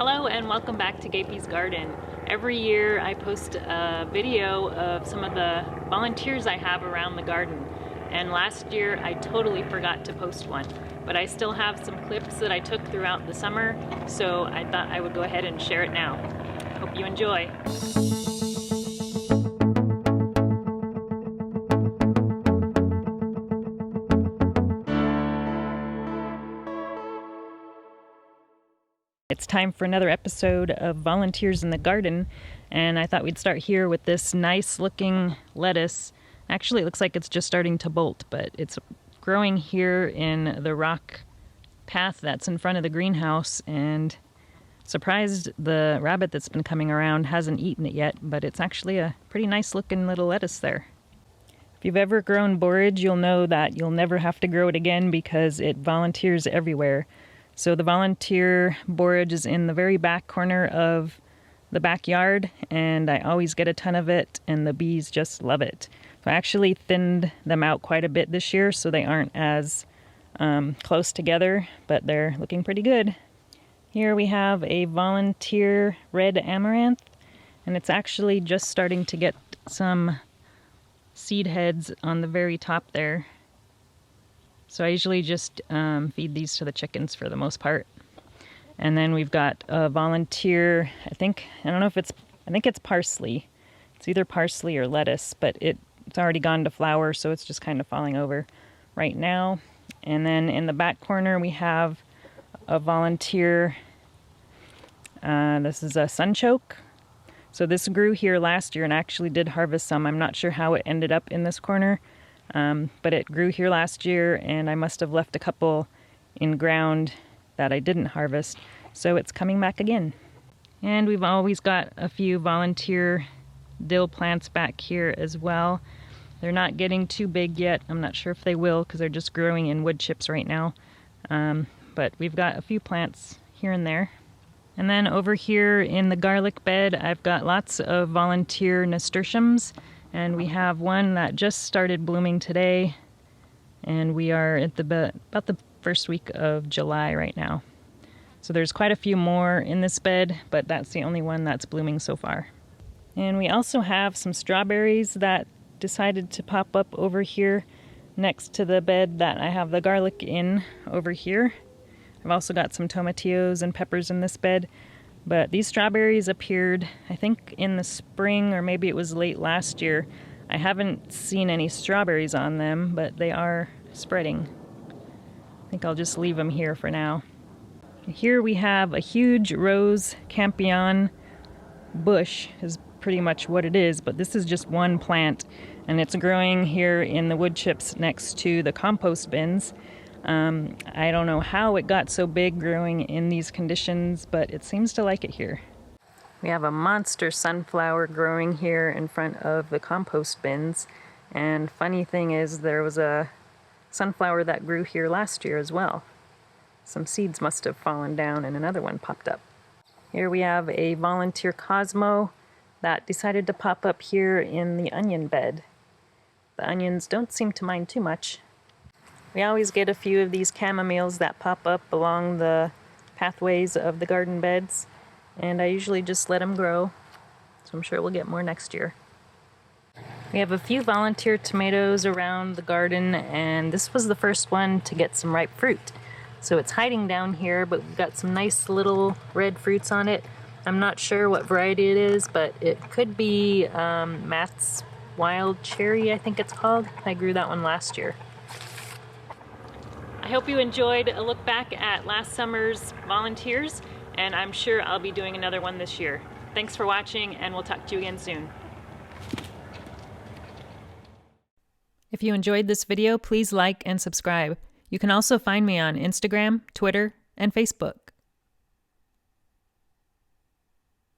Hello and welcome back to Gapeys Garden. Every year I post a video of some of the volunteers I have around the garden. And last year I totally forgot to post one. But I still have some clips that I took throughout the summer, so I thought I would go ahead and share it now. Hope you enjoy. It's time for another episode of Volunteers in the Garden, and I thought we'd start here with this nice looking lettuce. Actually, it looks like it's just starting to bolt, but it's growing here in the rock path that's in front of the greenhouse, and surprised the rabbit that's been coming around hasn't eaten it yet, but it's actually a pretty nice looking little lettuce there. If you've ever grown borage, you'll know that you'll never have to grow it again because it volunteers everywhere. So the volunteer borage is in the very back corner of the backyard, and I always get a ton of it, and the bees just love it. So I actually thinned them out quite a bit this year so they aren't as close together, but they're looking pretty good. Here we have a volunteer red amaranth, and it's actually just starting to get some seed heads on the very top there. So I usually just feed these to the chickens for the most part. And then we've got a volunteer, I think it's parsley. It's either parsley or lettuce, but it's already gone to flower, so it's just kind of falling over right now. And then in the back corner we have a volunteer, this is a sunchoke. So this grew here last year and actually did harvest some. I'm not sure how it ended up in this corner. But it grew here last year, and I must have left a couple in ground that I didn't harvest, so it's coming back again. And we've always got a few volunteer dill plants back here as well. They're not getting too big yet. I'm not sure if they will because they're just growing in wood chips right now. But we've got a few plants here and there. And then over here in the garlic bed, I've got lots of volunteer nasturtiums. And we have one that just started blooming today, and we are at about the first week of July right now. So there's quite a few more in this bed, but that's the only one that's blooming so far. And we also have some strawberries that decided to pop up over here next to the bed that I have the garlic in over here. I've also got some tomatillos and peppers in this bed. But these strawberries appeared, I think, in the spring, or maybe it was late last year. I haven't seen any strawberries on them, but they are spreading. I think I'll just leave them here for now. Here we have a huge rose Campion bush, is pretty much what it is, but this is just one plant, and it's growing here in the wood chips next to the compost bins. I don't know how it got so big growing in these conditions, but it seems to like it here. We have a monster sunflower growing here in front of the compost bins, and funny thing is there was a sunflower that grew here last year as well. Some seeds must have fallen down and another one popped up. Here we have a volunteer Cosmo that decided to pop up here in the onion bed. The onions don't seem to mind too much. We always get a few of these chamomiles that pop up along the pathways of the garden beds, and I usually just let them grow, so I'm sure we'll get more next year. We have a few volunteer tomatoes around the garden, and this was the first one to get some ripe fruit. So it's hiding down here, but we've got some nice little red fruits on it. I'm not sure what variety it is, but it could be Matt's Wild Cherry, I think it's called. I grew that one last year. I hope you enjoyed a look back at last summer's volunteers, and I'm sure I'll be doing another one this year. Thanks for watching, and we'll talk to you again soon. If you enjoyed this video, please like and subscribe. You can also find me on Instagram, Twitter, and Facebook.